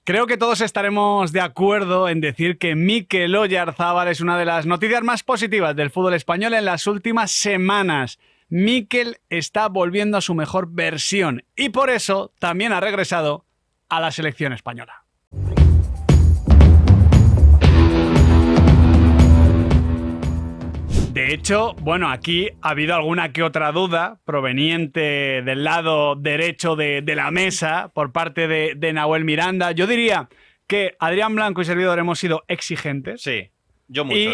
Creo que todos estaremos de acuerdo en decir que Mikel Oyarzabal es una de las noticias más positivas del fútbol español en las últimas semanas. Mikel está volviendo a su mejor versión y por eso también ha regresado a la selección española. De hecho, bueno, aquí ha habido alguna que otra duda proveniente del lado derecho de la mesa por parte de Nahuel Miranda. Yo diría que Adrián Blanco y servidor hemos sido exigentes. Sí, yo mucho, y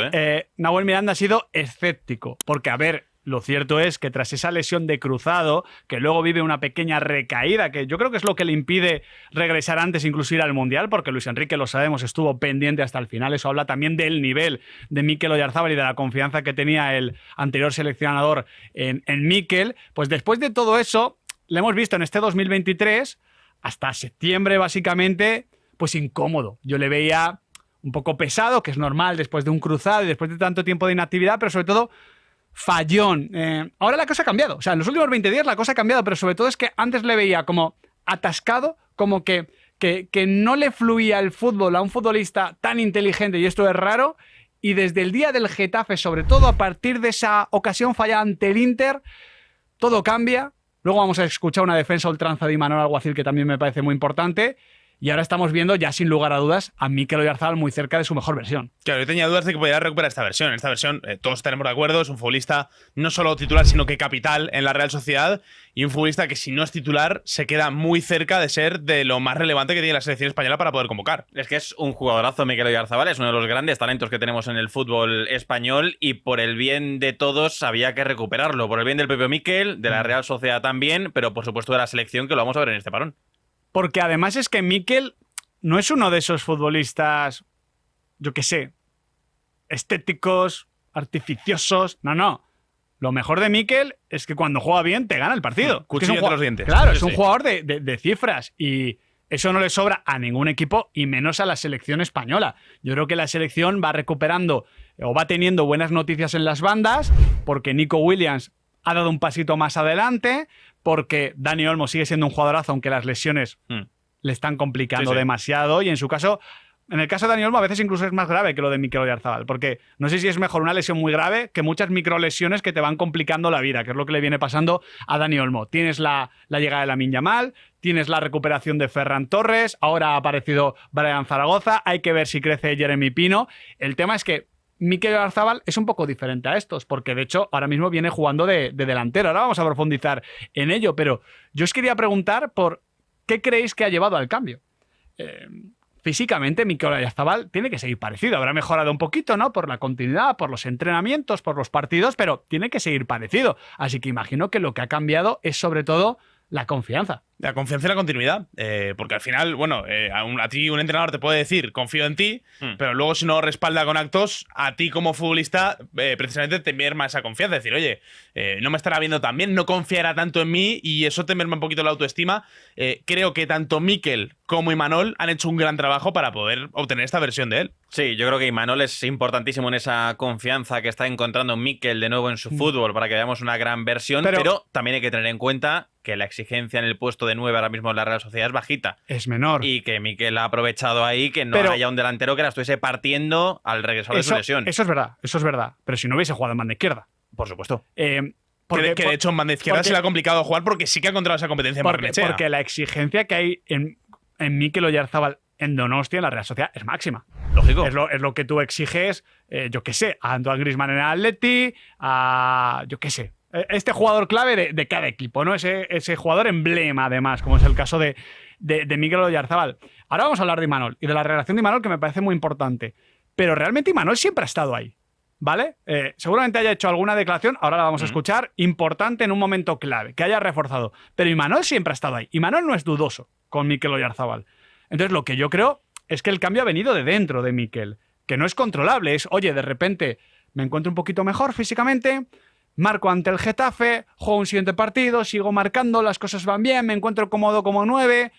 Nahuel Miranda ha sido escéptico, porque a ver, lo cierto es que tras esa lesión de cruzado, que luego vive una pequeña recaída, que yo creo que es lo que le impide regresar antes, incluso ir al Mundial, porque Luis Enrique, lo sabemos, estuvo pendiente hasta el final. Eso habla también del nivel de Mikel Oyarzabal y de la confianza que tenía el anterior seleccionador en Mikel. Pues después de todo eso, le hemos visto en este 2023, hasta septiembre básicamente, pues incómodo. Yo le veía un poco pesado, que es normal después de un cruzado y después de tanto tiempo de inactividad, pero sobre todo fallón. Ahora la cosa ha cambiado. O sea, en los últimos 20 días la cosa ha cambiado, pero sobre todo es que antes le veía como atascado, como que no le fluía el fútbol a un futbolista tan inteligente, y esto es raro, y desde el día del Getafe, sobre todo a partir de esa ocasión fallada ante el Inter, todo cambia. Luego vamos a escuchar una defensa a ultranza de Imanol Alguacil que también me parece muy importante. Y ahora estamos viendo, ya sin lugar a dudas, a Mikel Oyarzabal muy cerca de su mejor versión. Claro, yo tenía dudas de que podía recuperar esta versión. En esta versión, todos estaremos de acuerdo, es un futbolista no solo titular, sino que capital en la Real Sociedad, y un futbolista que si no es titular, se queda muy cerca de ser de lo más relevante que tiene la selección española para poder convocar. Es que es un jugadorazo, Mikel Oyarzabal, es uno de los grandes talentos que tenemos en el fútbol español, y por el bien de todos había que recuperarlo. Por el bien del propio Mikel, de la Real Sociedad también, pero por supuesto de la selección, que lo vamos a ver en este parón. Porque además es que Mikel no es uno de esos futbolistas, yo qué sé, estéticos, artificiosos. No. Lo mejor de Mikel es que cuando juega bien te gana el partido. Cuchillo entre los dientes. Claro, es un jugador de cifras, y eso no le sobra a ningún equipo y menos a la selección española. Yo creo que la selección va recuperando o va teniendo buenas noticias en las bandas, porque Nico Williams ha dado un pasito más adelante, porque Dani Olmo sigue siendo un jugadorazo, aunque las lesiones le están complicando demasiado, y en su caso, en el caso de Dani Olmo a veces incluso es más grave que lo de Mikel Oyarzabal, porque no sé si es mejor una lesión muy grave que muchas microlesiones que te van complicando la vida, que es lo que le viene pasando a Dani Olmo. Tienes la llegada de Lamine Yamal, tienes la recuperación de Ferran Torres, ahora ha aparecido Brian Zaragoza, hay que ver si crece Jeremy Pino. El tema es que Mikel Oyarzabal es un poco diferente a estos, porque de hecho ahora mismo viene jugando de delantero. Ahora vamos a profundizar en ello, pero yo os quería preguntar por qué creéis que ha llevado al cambio. Físicamente Mikel Oyarzabal tiene que seguir parecido. Habrá mejorado un poquito, ¿no? Por la continuidad, por los entrenamientos, por los partidos, pero tiene que seguir parecido. Así que imagino que lo que ha cambiado es sobre todo la confianza. La confianza y la continuidad. Porque al final, bueno, a ti un entrenador te puede decir, confío en ti, pero luego si no respalda con actos, a ti como futbolista, precisamente te merma esa confianza. Es decir, oye, no me estará viendo tan bien, no confiará tanto en mí, y eso te merma un poquito la autoestima. Creo que tanto Mikel como Imanol han hecho un gran trabajo para poder obtener esta versión de él. Sí, yo creo que Imanol es importantísimo en esa confianza que está encontrando Mikel de nuevo en su fútbol para que veamos una gran versión, pero también hay que tener en cuenta que la exigencia en el puesto de 9 ahora mismo en la Real Sociedad es bajita. Es menor. Y que Mikel ha aprovechado ahí que no haya un delantero que la estuviese partiendo al regresar de su lesión. Eso es verdad. Pero si no hubiese jugado en banda izquierda. Por supuesto. Que de hecho en banda izquierda se le ha complicado jugar porque sí que ha encontrado esa competencia en Barrenechea. Porque la exigencia que hay en Mikel Oyarzabal en Donostia, en la Real Sociedad, es máxima. Lógico. Es lo que tú exiges, yo qué sé, a Antoine Griezmann en el Atleti, a, yo qué sé, este jugador clave de cada equipo, ¿no? Ese jugador emblema, además, como es el caso de Mikel Oyarzabal. Ahora vamos a hablar de Imanol y de la relación de Imanol, que me parece muy importante. Pero realmente Imanol siempre ha estado ahí, ¿vale? Seguramente haya hecho alguna declaración, ahora la vamos a escuchar, importante en un momento clave, que haya reforzado. Pero Imanol siempre ha estado ahí. Imanol no es dudoso con Mikel Oyarzabal. Entonces, lo que yo creo es que el cambio ha venido de dentro de Mikel, que no es controlable. Es, oye, de repente me encuentro un poquito mejor físicamente, marco ante el Getafe, juego un siguiente partido, sigo marcando, las cosas van bien, me encuentro cómodo como 9,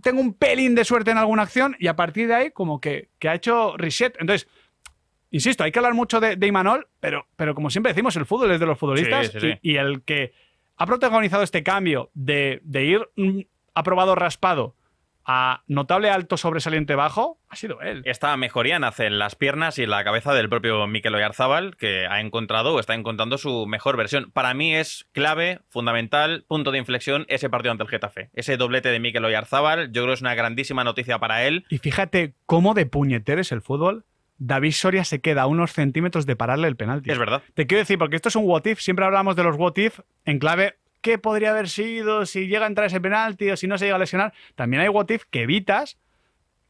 tengo un pelín de suerte en alguna acción, y a partir de ahí como que ha hecho reset. Entonces, insisto, hay que hablar mucho de Imanol, pero como siempre decimos, el fútbol es de los futbolistas, sí. Y el que ha protagonizado este cambio de ir aprobado raspado a notable alto sobresaliente bajo, ha sido él. Esta mejoría nace en las piernas y en la cabeza del propio Mikel Oyarzabal, que ha encontrado o está encontrando su mejor versión. Para mí es clave, fundamental, punto de inflexión ese partido ante el Getafe. Ese doblete de Mikel Oyarzabal, yo creo que es una grandísima noticia para él. Y fíjate cómo de puñetero es el fútbol. David Soria se queda a unos centímetros de pararle el penalti. Es verdad. Te quiero decir, porque esto es un what if, siempre hablamos de los what if en clave ¿qué podría haber sido si llega a entrar ese penalti o si no se llega a lesionar? También hay what if que evitas.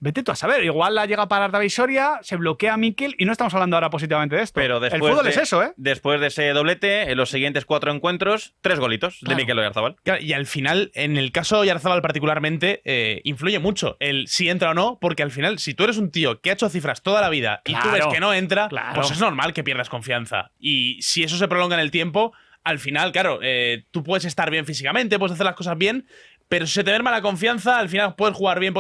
Vete tú a saber, igual la llega a parar David Soria, se bloquea a Mikel y no estamos hablando ahora positivamente de esto. Pero el fútbol es eso, ¿eh? Después de ese doblete, en los siguientes 4 encuentros, 3 golitos de Mikel Oyarzabal. Claro, y al final, en el caso de Oyarzabal particularmente, influye mucho el si entra o no, porque al final, si tú eres un tío que ha hecho cifras toda la vida y tú ves que no entra, pues es normal que pierdas confianza. Y si eso se prolonga en el tiempo, al final, claro, tú puedes estar bien físicamente, puedes hacer las cosas bien, pero si se te merma la confianza, al final puedes jugar bien,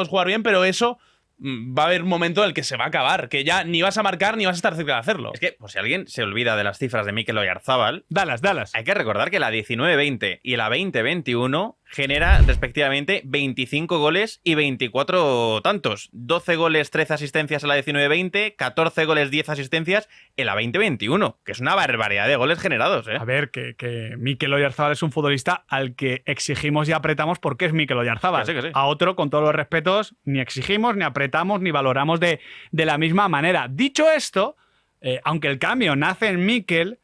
pero eso va a haber un momento en el que se va a acabar, que ya ni vas a marcar ni vas a estar cerca de hacerlo. Es que, por si alguien se olvida de las cifras de Mikel Oyarzabal, dalas. hay que recordar que la 19-20 y la 20-21 genera respectivamente 25 goles y 24 tantos. 12 goles, 13 asistencias en la 19-20, 14 goles, 10 asistencias en la 20-21, que es una barbaridad de goles generados, ¿eh? A ver, que Mikel Oyarzabal es un futbolista al que exigimos y apretamos porque es Mikel Oyarzabal. Que sí. A otro, con todos los respetos, ni exigimos, ni apretamos, ni valoramos de la misma manera. Dicho esto, aunque el cambio nace en Mikel,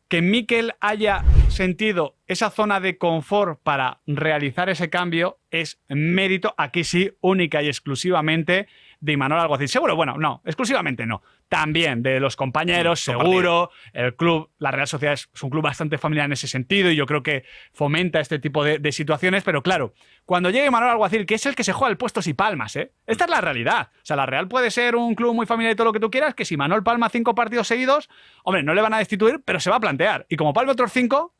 que Mikel haya sentido esa zona de confort para realizar ese cambio es mérito, aquí sí, única y exclusivamente de Imanol Alguacil. Seguro, bueno, no, exclusivamente no. También de los compañeros, seguro. El club, la Real Sociedad es un club bastante familiar en ese sentido y yo creo que fomenta este tipo de situaciones, pero claro, cuando llegue Imanol Alguacil, que es el que se juega el puestos y palmas, esta es la realidad. O sea, la Real puede ser un club muy familiar y todo lo que tú quieras, que si Imanol palma 5 partidos seguidos, hombre, no le van a destituir, pero se va a plantear. Y como palme otros 5,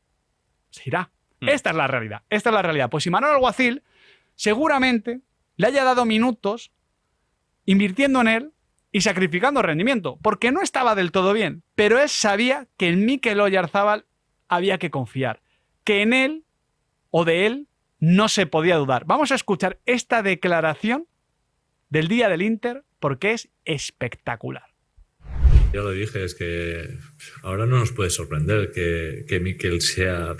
se irá. Esta es la realidad. Pues Imanol Alguacil seguramente le haya dado minutos invirtiendo en él y sacrificando rendimiento, porque no estaba del todo bien, pero él sabía que en Mikel Oyarzabal había que confiar, que en él o de él no se podía dudar. Vamos a escuchar esta declaración del día del Inter porque es espectacular. Ya lo dije, es que ahora no nos puede sorprender que Mikel sea,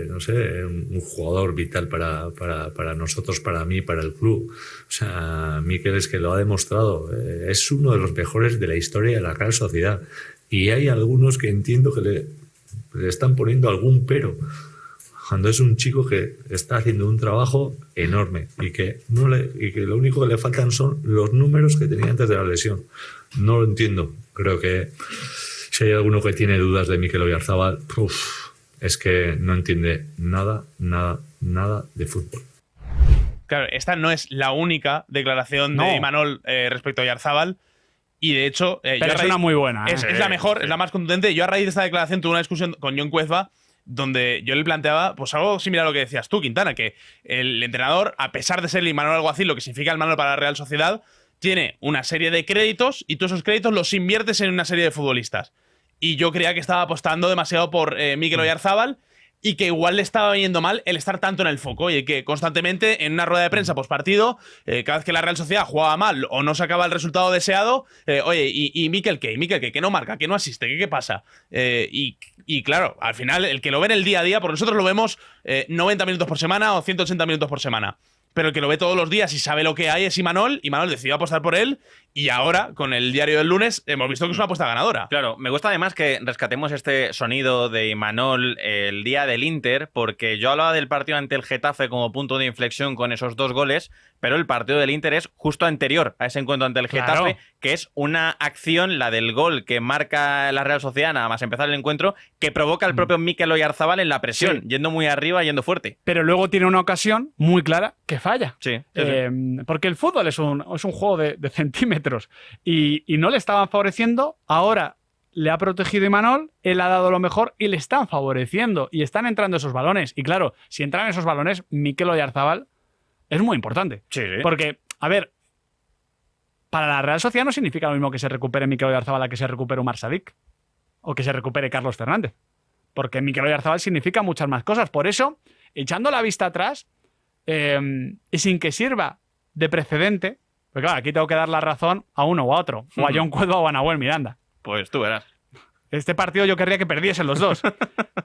no sé, un jugador vital para nosotros, para mí, para el club. O sea, Mikel es que lo ha demostrado. Es uno de los mejores de la historia de la Real Sociedad. Y hay algunos que entiendo que le están poniendo algún pero. Cuando es un chico que está haciendo un trabajo enorme y que lo único que le faltan son los números que tenía antes de la lesión. No lo entiendo. Creo que si hay alguno que tiene dudas de Mikel Oyarzabal, es que no entiende nada de fútbol. Claro, esta no es la única declaración de Imanol respecto a Oyarzabal. Y de hecho, pero es una muy buena. Es la mejor, es la más contundente. Yo a raíz de esta declaración tuve una discusión con John Cuezba donde yo le planteaba pues algo similar a lo que decías tú, Quintana, que el entrenador, a pesar de ser el Imanol Alguacil, lo que significa el Imanol para la Real Sociedad, tiene una serie de créditos y tú esos créditos los inviertes en una serie de futbolistas. Y yo creía que estaba apostando demasiado por Mikel Oyarzabal y que igual le estaba yendo mal el estar tanto en el foco y que constantemente en una rueda de prensa postpartido, cada vez que la Real Sociedad jugaba mal o no sacaba el resultado deseado, oye, ¿y Mikel qué? ¿Y Mikel qué? ¿Que no marca? ¿Que no asiste? ¿Qué pasa? Y claro, al final, el que lo ve en el día a día, porque nosotros lo vemos 90 minutos por semana o 180 minutos por semana. Pero el que lo ve todos los días y sabe lo que hay es Imanol. Imanol decidió apostar por él y ahora, con el diario del lunes, hemos visto que es una apuesta ganadora. Claro, me gusta además que rescatemos este sonido de Imanol el día del Inter, porque yo hablaba del partido ante el Getafe como punto de inflexión con esos 2 goles, pero el partido del Inter es justo anterior a ese encuentro ante el Getafe, que es una acción, la del gol que marca la Real Sociedad nada más empezar el encuentro, que provoca el propio Mikel Oyarzabal en la presión, yendo muy arriba, yendo fuerte. Pero luego tiene una ocasión muy clara que falla. Sí. Porque el fútbol es un juego de centímetros y no le estaban favoreciendo. Ahora le ha protegido Imanol, él ha dado lo mejor y le están favoreciendo y están entrando esos balones. Y claro, si entran esos balones, Mikel Oyarzabal es muy importante. Sí. Porque, a ver, para la Real Sociedad no significa lo mismo que se recupere Mikel Oyarzabal a que se recupere Umar Sadik o que se recupere Carlos Fernández. Porque Mikel Oyarzabal significa muchas más cosas. Por eso, echando la vista atrás y sin que sirva de precedente, porque claro, aquí tengo que dar la razón a uno o a otro, o a John Cueva o a Nahuel Miranda. Pues tú verás. Este partido yo querría que perdiesen los dos,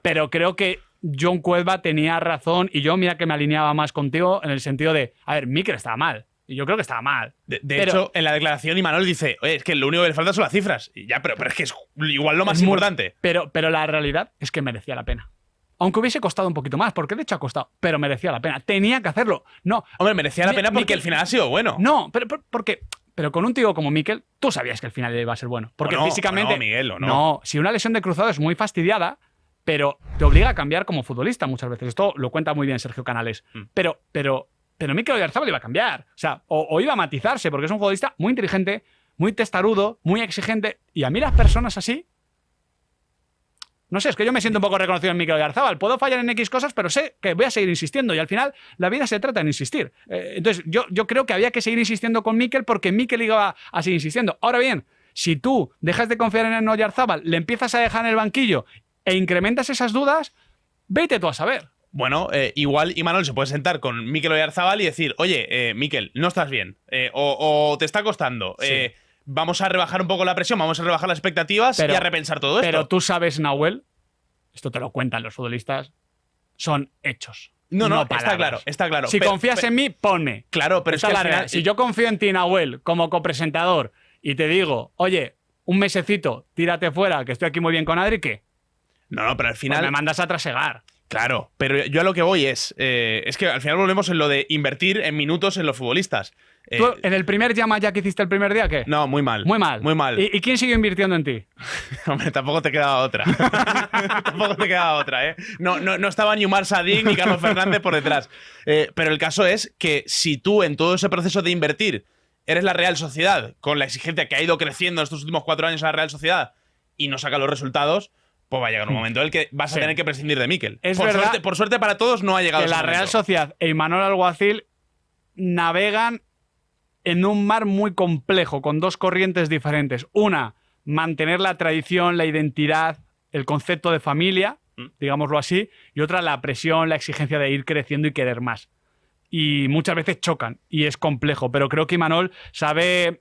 pero creo que John Cueva tenía razón y yo mira que me alineaba más contigo en el sentido de, a ver, Mikel estaba mal. Y yo creo que estaba mal. De hecho, en la declaración Imanol dice, oye, es que lo único que le falta son las cifras. Y ya, pero es que es igual lo más importante. Pero la realidad es que merecía la pena. Aunque hubiese costado un poquito más, porque de hecho ha costado, pero merecía la pena. Tenía que hacerlo. No. Hombre, merecía la pena porque el final ha sido bueno. No, pero con un tío como Mikel, tú sabías que el final iba a ser bueno. Porque físicamente. No, Miguel, no. No, si una lesión de cruzado es muy fastidiada, pero te obliga a cambiar como futbolista muchas veces. Esto lo cuenta muy bien Sergio Canales. Pero Mikel Oyarzabal iba a cambiar. O sea, o iba a matizarse, porque es un futbolista muy inteligente, muy testarudo, muy exigente. Y a mí las personas así. No sé, es que yo me siento un poco reconocido en Mikel Oyarzabal. Puedo fallar en X cosas, pero sé que voy a seguir insistiendo. Y al final, la vida se trata de insistir. Entonces, yo creo que había que seguir insistiendo con Mikel porque Mikel iba a seguir insistiendo. Ahora bien, si tú dejas de confiar en Oyarzabal, le empiezas a dejar en el banquillo e incrementas esas dudas, vete tú a saber. Bueno, igual Imanol se puede sentar con Mikel Oyarzabal y decir, oye, Mikel, no estás bien, o te está costando, Sí. Vamos a rebajar un poco la presión, vamos a rebajar las expectativas y a repensar todo esto. Pero tú sabes, Nahuel, esto te lo cuentan los futbolistas, son hechos. No, palabras. está claro. Si confías en mí, ponme. Claro, pero es que al final, si yo confío en ti, Nahuel, como copresentador, y te digo, oye, un mesecito, tírate fuera, que estoy aquí muy bien con Adri, ¿qué? No, pero al final Pues me mandas a trasegar. Claro, pero yo a lo que voy es que al final volvemos en lo de invertir en minutos en los futbolistas. ¿Tú en el primer llama ya que hiciste el primer día, qué? No, muy mal. Muy mal. Muy mal. ¿Y quién siguió invirtiendo en ti? Hombre, tampoco te quedaba otra. Tampoco te quedaba otra, ¿eh? No estaba ni Umar Sadik ni Carlos Fernández por detrás. Pero el caso es que si tú en todo ese proceso de invertir eres la Real Sociedad, con la exigencia que ha ido creciendo estos últimos 4 años a la Real Sociedad, y no saca los resultados, pues va a llegar un momento en el que vas a tener que prescindir de Mikel. Por suerte para todos no ha llegado que ese la momento. Real Sociedad e Imanol Alguacil navegan en un mar muy complejo, con dos corrientes diferentes. Una, mantener la tradición, la identidad, el concepto de familia, digámoslo así, y otra, la presión, la exigencia de ir creciendo y querer más. Y muchas veces chocan, y es complejo, pero creo que Imanol sabe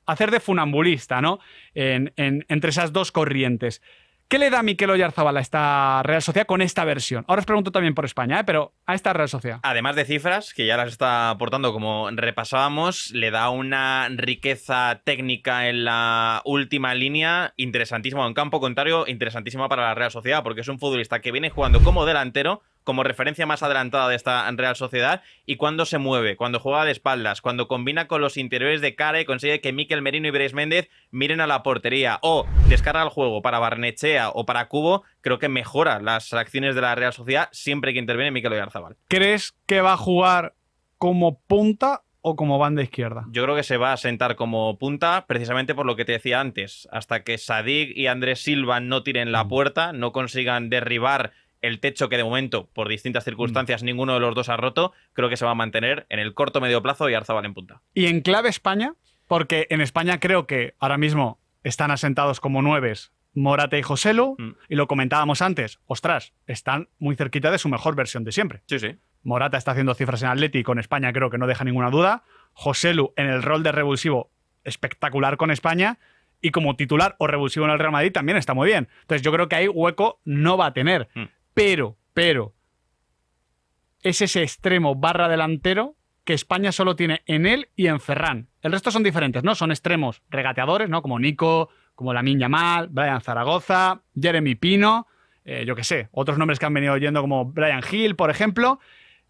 hacer de funambulista, ¿no? Entre esas dos corrientes. ¿Qué le da Mikel Oyarzabal a esta Real Sociedad con esta versión? Ahora os pregunto también por España, pero a esta Real Sociedad. Además de cifras, que ya las está aportando como repasábamos, le da una riqueza técnica en la última línea interesantísima. En campo contrario, interesantísima para la Real Sociedad, porque es un futbolista que viene jugando como delantero, como referencia más adelantada de esta Real Sociedad, y cuando se mueve, cuando juega de espaldas, cuando combina con los interiores de cara y consigue que Mikel Merino y Brais Méndez miren a la portería, o descarga el juego para Barnechea o para Cubo, creo que mejora las acciones de la Real Sociedad siempre que interviene Mikel Oyarzabal. ¿Crees que va a jugar como punta o como banda izquierda? Yo creo que se va a sentar como punta precisamente por lo que te decía antes, hasta que Sadik y Andrés Silva no tiren la puerta, no consigan derribar el techo que de momento, por distintas circunstancias, ninguno de los dos ha roto, creo que se va a mantener en el corto medio plazo Oyarzabal en punta. Y en clave España, porque en España creo que ahora mismo están asentados como nueves Morata y Joselu, y lo comentábamos antes, ostras, están muy cerquita de su mejor versión de siempre. Sí, sí. Morata está haciendo cifras en Atleti, con España creo que no deja ninguna duda. Joselu en el rol de revulsivo espectacular con España, y como titular o revulsivo en el Real Madrid también está muy bien. Entonces yo creo que ahí hueco no va a tener. Pero es ese extremo barra delantero que España solo tiene en él y en Ferran. El resto son diferentes, ¿no? Son extremos regateadores, ¿no? Como Nico, como Lamine Yamal, Brian Zaragoza, Jeremy Pino, yo qué sé, otros nombres que han venido oyendo como Brian Hill, por ejemplo.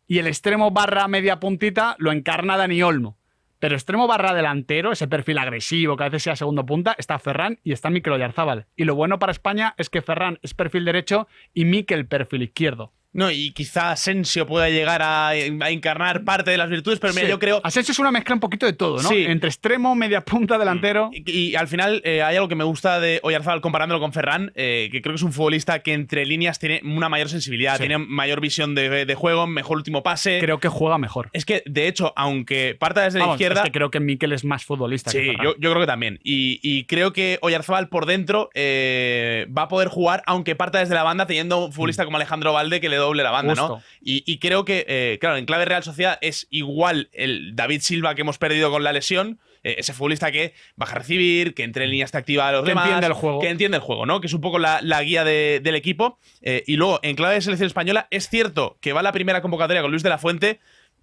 Y el extremo barra media puntita lo encarna Dani Olmo. Pero extremo barra delantero, ese perfil agresivo que a veces sea segundo punta, está Ferran y está Mikel Oyarzabal. Y lo bueno para España es que Ferran es perfil derecho y Mikel perfil izquierdo. No, y quizá Asensio pueda llegar a encarnar parte de las virtudes, pero mira, yo creo... Asensio es una mezcla un poquito de todo, ¿no? Sí. Entre extremo, media punta, delantero... Y al final hay algo que me gusta de Oyarzabal comparándolo con Ferran, que creo que es un futbolista que entre líneas tiene una mayor sensibilidad, Sí. tiene mayor visión de juego, mejor último pase. Creo que juega mejor. Es que, de hecho, aunque parta desde la izquierda... Es que creo que Mikel es más futbolista que Sí, Ferran. yo creo que también. Y creo que Oyarzabal por dentro va a poder jugar, aunque parta desde la banda, teniendo un futbolista como Alejandro Valde que le doble la banda, Justo. ¿no? Y creo que, claro, en clave Real Sociedad es igual el David Silva que hemos perdido con la lesión, ese futbolista que baja a recibir, que entre en línea está activa a los Que demás, entiende el juego. que entiende el juego, ¿no? Que es un poco la guía del equipo. Y luego, en clave de selección española, es cierto que va la primera convocatoria con Luis de la Fuente,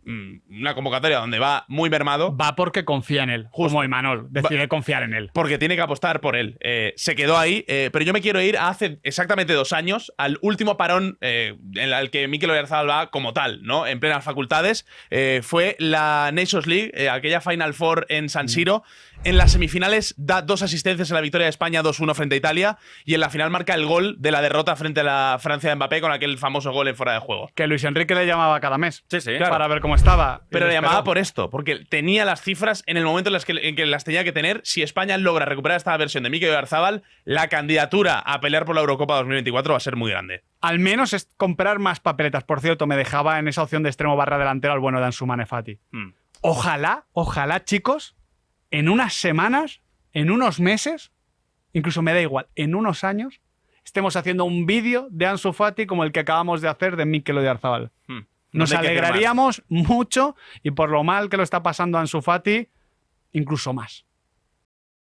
una convocatoria donde va muy mermado. Va porque confía en él, Justo. como Imanol, decide confiar en él. Porque tiene que apostar por él. Se quedó ahí, pero yo me quiero ir a hace exactamente 2 años, al último parón en el que Mikel Oyarzabal va como tal, ¿no? En plenas facultades. Fue la Nations League, aquella Final Four en San Siro. En las semifinales da 2 asistencias en la victoria de España 2-1 frente a Italia, y en la final marca el gol de la derrota frente a la Francia de Mbappé con aquel famoso gol en fuera de juego. Que Luis Enrique le llamaba cada mes. Sí, sí. Para ver cómo estaba. Pero Y le esperó. llamaba por esto, porque tenía las cifras en el momento en que las tenía que tener. Si España logra recuperar esta versión de Mikel Oyarzabal, la candidatura a pelear por la Eurocopa 2024 va a ser muy grande. Al menos es comprar más papeletas. Por cierto, me dejaba en esa opción de extremo barra delantero al bueno de Ansu Fati. Ojalá, chicos, en unas semanas, en unos meses, incluso me da igual, en unos años, estemos haciendo un vídeo de Ansu Fati como el que acabamos de hacer de Mikel Oyarzabal. Nos No hay que hacer alegraríamos mucho, y por lo mal que lo está pasando Ansu Fati, incluso más.